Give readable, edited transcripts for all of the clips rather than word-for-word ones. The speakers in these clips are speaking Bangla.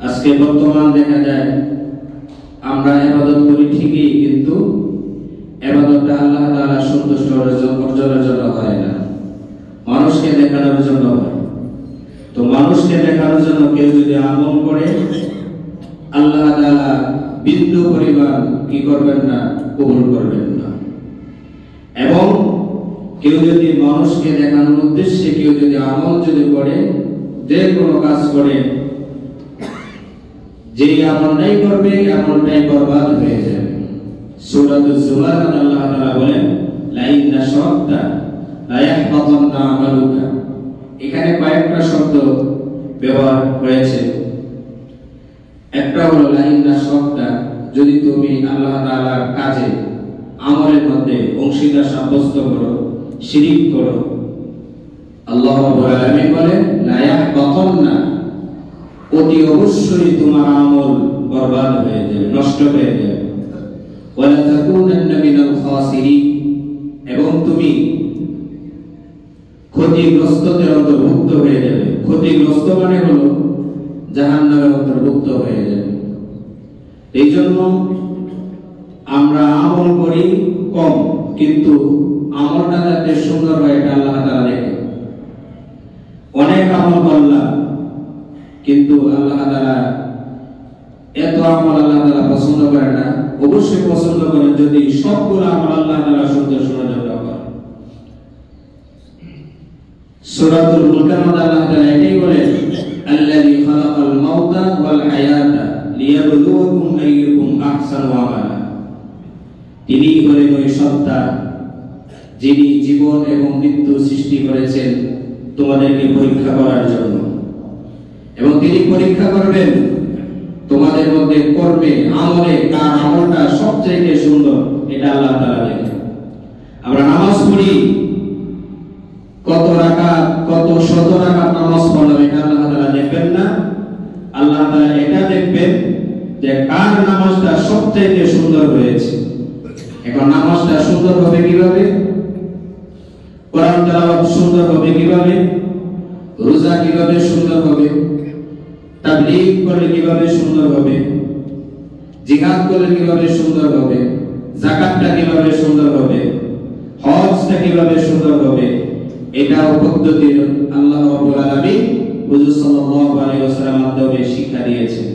আজকে বর্তমান দেখা যায় আমরা ইবাদত করি ঠিকই, কিন্তু ইবাদতটা আল্লাহ তাআলা সন্তুষ্ট অর্জনের জন্য হয় না, মানুষকে দেখানোর জন্য হয়। তো মানুষকে দেখানোর জন্য কেউ যদি আমল করে, আল্লাহ তাআলা বিন্দু পরিমাণ কি করবেন না, কবুল করবেন না। এবং কেউ যদি মানুষকে দেখানোর উদ্দেশ্যে কেউ যদি আমল যদি করে, যে কোনো কাজ করে, যে আমলটাই করবে আমলটাই বরবাদ হয়ে যাবে। সূরাতুজ জুমার আল্লাহ তাআলা বলেন লা ইন আশরাকতা লা ইয়াহবাতান্না আমালুকা। এখানে কয়েকটা শব্দ ব্যবহার হয়েছে। একটা হলো লা ইন আশরাকতা, যদি তুমি আল্লাহ তাআলার কাজে আমলের মধ্যে অংশীদার সাব্যস্ত করো, শিরিক করো, আল্লাহ রাব্বুল আলামিন বলেন লা ইয়াহবাতান্না, অতি অবশ্যই তোমার আমল বরবাদ হয়ে যাবে, নষ্ট হয়ে যাবে। ওয়ালা তাকুনান্না মিনাল খাসিরিন, এবং তুমি ক্ষতিগ্রস্তদের অন্তর্ভুক্ত হয়ে যাবে। ক্ষতিগ্রস্ত মানে হলো জাহান্নামের অন্তর্ভুক্ত হয়ে যাবে। এই জন্য আমরা আমল করি কম, কিন্তু আমলটা যাতে সুন্দর হয় এটা আল্লাহ তাআলা দেখে। অনেক আমল করলাম, কিন্তু আল্লাহ তাআলা এত আমল আল্লাহ তাআলা পছন্দ করে না। অবশ্যই পছন্দ করেন যদি সবগুলো আমল আল্লাহ তাআলা সুন্দর সুন্দর করে। সূরাতুল মুলকের মধ্যে আল্লাহ তাআলা এটাই বলেন আল্লাযী খালাকাল মাউতা ওয়াল হায়াতা লিয়াবলুয়াকুম আইয়ুকুম আহসানু আমালা। তিনি হলেন ওই সত্তা যিনি জীবন এবং মৃত্যু সৃষ্টি করেছেন তোমাদেরকে পরীক্ষা করার জন্য, এবং তিনি পরীক্ষা করবেন তোমাদের মধ্যে কর্মে আমলে কার আমলটা সবচেয়ে সুন্দর, এটা আল্লাহ তাআলা দেখেন। আমরা নামাজ পড়ি, কত রাকাত কত শত রাকাত নামাজ পড়লাম, এটা আল্লাহ তাআলা দেখবেন না। আল্লাহ তাআলা এটা দেখবেন যে কার নামাজটা সবচেয়ে সুন্দর হয়েছে। এখন নামাজটা সুন্দর হবে কিভাবে, কোরআন তেলাওয়াত সুন্দর হবে কিভাবে, রোজা কিভাবে সুন্দর হবে, তাবলীগ করলে কিভাবে সুন্দর হবে, জিহাদ করলে কিভাবে সুন্দর হবে, যাকাতটা কিভাবে সুন্দর হবে, হজটা কিভাবে সুন্দর হবে, এটা পদ্ধতি আল্লাহ রাব্বুল আলামিন হুজুর সাল্লাল্লাহু আলাইহি ওয়াসাল্লামের মাধ্যমে শিক্ষা দিয়েছেন।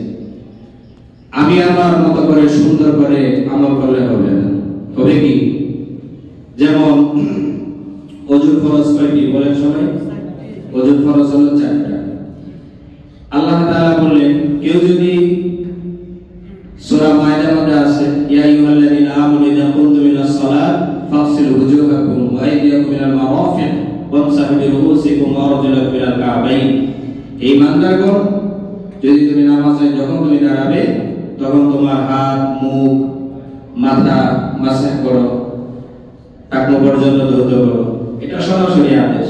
আমি আমার মত করে সুন্দর করে আমল করলে হবে না। হবে কি? যেমন ওযুর ফরজ কয়টি বলেন সবাই? ওযুর ফরজ হলো 4টা। আল্লাহ তাআলা বললেন কেউ যদি সূরা মায়দার মধ্যে আছে ইয়া আইয়ুহাল্লাযীনা আমানু ইযা কুনতুম ইলাস সালাত ফাগসিলু ওজুহাকুম ওয়া আইদিয়াকুম ইলাল মারাফিক ওয়ামসাহু বিরুউসিকুম ওয়া আরজুলাকুম ইলাল কা'বাইন। এই বান্দাগণ, যদি তুমি নামাজে যখন তুমি দাঁড়াবে তখন তোমার হাত, মুখ, মাথা মাসাহ করো, টাকনু পর্যন্ত ধৌত করো। এটা সরাসরি আদেশ।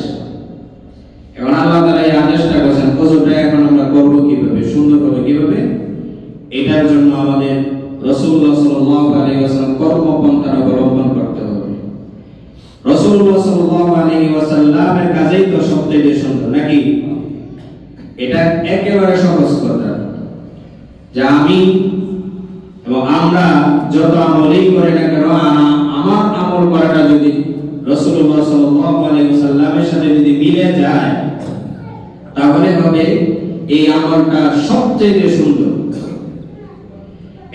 এখন আল্লাহ তাআলা এই আদেশটা করেছেন, ওযুটা এখন আমরা করব কিভাবে, সুন্দর হবে কিভাবে, এটার জন্য আমাদের রাসূলুল্লাহ সাল্লাল্লাহু আলাইহি ওয়াসাল্লাম কর্মপন্থা অবলম্বন করতে হবে। রাসূলুল্লাহ সাল্লাল্লাহু আলাইহি ওয়াসাল্লামের কাজেই তো সবচেয়ে সুন্দর, নাকি? এটা একেবারে সহজ কথা, যে আমি এবং আমরা যত আমলই করি না কেন, আমার আমল করাটা যদি রাসূলুল্লাহ সাল্লাল্লাহু আলাইহি ওয়াসাল্লামের সাথে যদি মিলে যায়, তাহলে হবে এই আমলটা সবচেয়ে সুন্দর।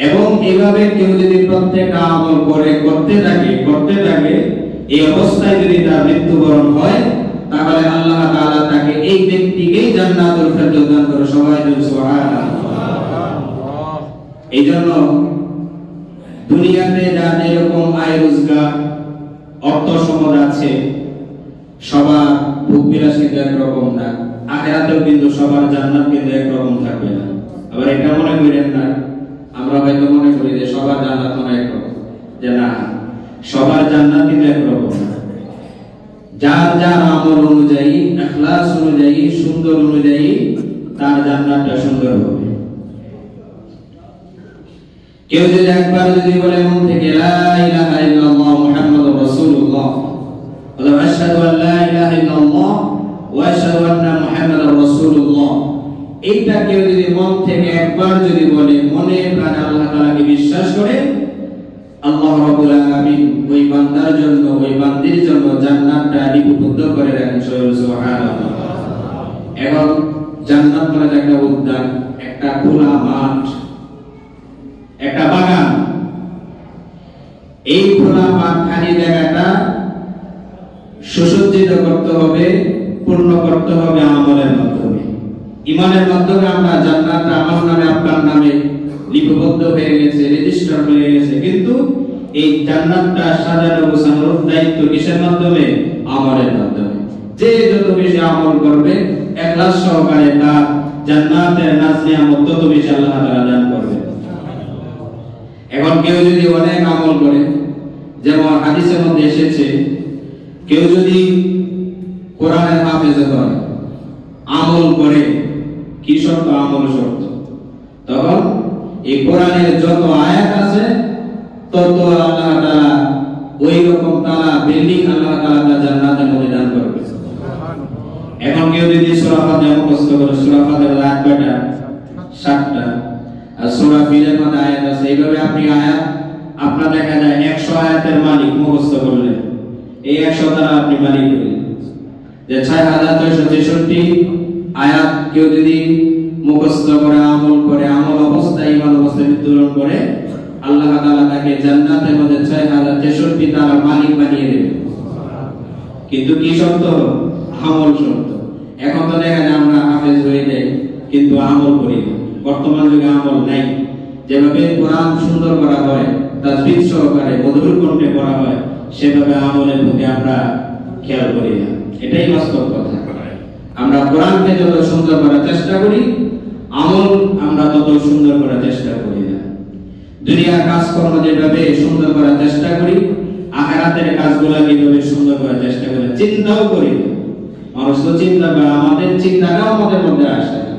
এবং এইভাবে কেউ যদি প্রত্যেকটা আমল করতে থাকে, এই অবস্থায় যদি তার মৃত্যুবরণ হয়, তাহলে আল্লাহ তাআলা তাকে এই ব্যক্তিকেই জান্নাতুল ফেরদৌস দান করে। সবাই বলুন সুবহানাল্লাহ। এইজন্য দুনিয়াতে যার যেরকম আয় রোজগার অর্থ সম্পদ আছে, সবার ভোগ বিলাস কিন্তু একরকম না। আখিরাতেও কিন্তু সবার জান্নাত কিন্তু একরকম থাকবে না। আবার এটা মনে করেন না, আমরা হয়তো মনে করি যে সবার জান্নাত মনে একরকম, যে না, সবার জান্নাত কিন্তু একরকম না। যার যার আমল অনুযায়ী, ইখলাস অনুযায়ী, সুন্দর অনুযায়ী তার জান্নাতটা সুন্দর হবে। কেউ যদি একবার যদি বলে মন থেকে লা ইলাহা ইল্লাল্লাহ মুহাম্মাদুর রাসূলুল্লাহ, অথবা আশহাদু আন লা ইলাহা ইল্লাল্লাহ ওয়া আশহাদু আন্না মুহাম্মাদার রাসূলুল্লাহ, এই 3টা শব্দ যদি বলে, তাহলে সে জান্নাতুল ফেরদৌস দান হবে। আবার এটা মনে করেন না, আমরা হয়তো মনে করি যে সবার জান্নাত মনে একরকম, যে না, সবার জান্নাত কিন্তু একরকম না। যার যার আমল অনুযায়ী, ইখলাস অনুযায়ী, সুন্দর অনুযায়ী তার জান্নাতটা সুন্দর হবে। কেউ যদি একবার যদি বলে মন থেকে লা ইলাহা ইল্লাল্লাহ মুহাম্মাদুর রাসূলুল্লাহ, অথবা আশহাদু আন লা ইলাহা ইল্লাল্লাহ ওয়া আশহাদু আন্না মুহাম্মাদার রাসূলুল্লাহ, এইটা কেউ যদি মন থেকে একবার যদি বলে, মনে প্রাণে আল্লাহ তাআলাকে বিশ্বাস করে, আল্লাহ রাব্বুল আলামিন ওই বান্দার জন্য, ওই বান্দির জন্য জান্নাতটা লিপিবদ্ধ করে রাখেন। সুবহানাল্লাহ। এবং জান্নাত মানে একটা উদ্যান, একটা খোলা মাঠ, একটা বাগান। এই খোলা মাঠ খালি জায়গাটা সুসজ্জিত করতে হবে, পূর্ণ করতে হবে আমলের মাধ্যমে। ঈমানের মাধ্যমে আমরা জান্নাতটা আমার নামে আপনার নামে লিপিবদ্ধ হয়ে গেছে, রেজিস্টার হয়ে গেছে, কিন্তু এই জান্নাতটা সাজানো গোছানোর দায়িত্ব কিসের মাধ্যমে? আমলের মাধ্যমে। যে যত বেশি আমল করবে, ইখলাস সহকারে, তার জান্নাতের নাজ নিয়ামত তত বেশি আল্লাহ তাআলা দান করবে। এখন কেউ যদি অনেক আমল করে, যেমন হাদিসের মধ্যে এসেছে, কেউ যদি কোরআনের হাফেজ হয়, আমল করে, কি শর্ত? আমল শর্ত। তখন এই কোরআনের যত আয়াত আছে তত আল্লাহ তাআলা ওই রকম তাআলা বিল্ডিং আল্লাহ তাআলা জান্নাতের মধ্যে দান করবে। এখন কেউ যদি সূরা ফাতিহা মুখস্থ করে, সূরা ফাতিহার আয়াত কয়টা? 7টা। আর সূরা ফিলের মধ্যে আয়াত আছে। এইভাবে আপনি আয়াত, আপনার দেখা যায় 100 আয়াতের মালিক মুখস্থ করলেন, এই 100 দ্বারা আপনি মালিক হলেন। যে 6663 আয়াত কেউ যদি মুখস্থ করে, আমল করে, আমল অবস্থায়, ঈমান অবস্থায় মৃত্যুবরণ করে, আল্লাহ তাআলা তাকে জান্নাতের মধ্যে 6063 তার মালিক বানিয়ে দেবে। কিন্তু কি শর্ত? আমল শর্ত। এখন তো দেখা যায় আমরা হাফেজ হয়ে যাই, কিন্তু আমল করি না। বর্তমান যুগে আমল নাই। যেভাবে কোরআন সুন্দর করা হয়, তাজবিদ সহকারে মধুর কণ্ঠে পড়া হয়, সেভাবে আমলের প্রতি আমরা খেয়াল করি না। এটাই বাস্তব কথা। আমরা কোরআনকে যত সুন্দর করার চেষ্টা করি, আমল আমরা তত সুন্দর করার চেষ্টা করি না। দুনিয়ার কাজকর্ম যেভাবে সুন্দর করার চেষ্টা করি, আখিরাতের কাজগুলো কিভাবে সুন্দর করার চেষ্টা করি, চিন্তাও করি। মানুষ তো চিন্তা করে, আমাদের চিন্তাটাও আমাদের মধ্যে আসে না।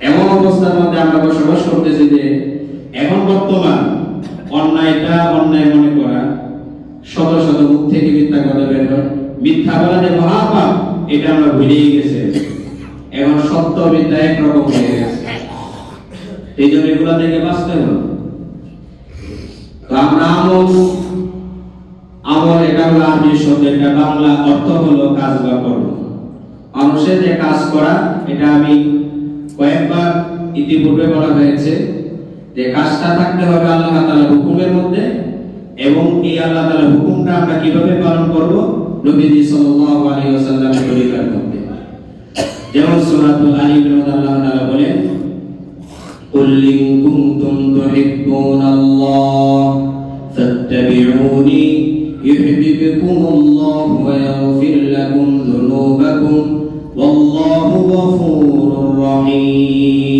এমন অবস্থার মধ্যে আমরা বসবাস করতেছি যে এখন বর্তমান অন্যায়টা অন্যায় মনে করা, শত শত মুখ থেকে মিথ্যা কথা বের হয়, মিথ্যা বলা যে মহাপাপ, এটা আমরা ভুলেই গেছে। এখন সত্য মিথ্যা একরকম হয়ে গেছে। এই জন্য এগুলা থেকে বাঁচতে হবে। তো আমরা আমল এটা হলো আরবি শব্দ, এটা বাংলা অর্থ হলো কাজ বা কর্ম। মানুষের যে কাজ করা, এটা আমি কয়েকবার ইতিপূর্বে বলা হয়েছে যে কাজটা থাকতে হবে আল্লাহ তাআলার হুকুমের মধ্যে, এবং এই আল্লাহ তাআলার হুকুমটা আমরা কিভাবে পালন করব? নবীজি সাল্লাল্লাহু আলাইহি ওয়াসাল্লামের তরিকার মধ্যে। যেমন সূরাতুল আলী ইমরান আল্লাহ তাআলা বলেন, কুল ইন কুনতুম তুহিব্বুনাল্লাহ ফাত্তাবিউনি ইউহিব্বুকুমুল্লাহু ওয়া ইয়াগফির লাকুম যুনুবাকুম ওয়াল্লাহু গফুরুর রহিম।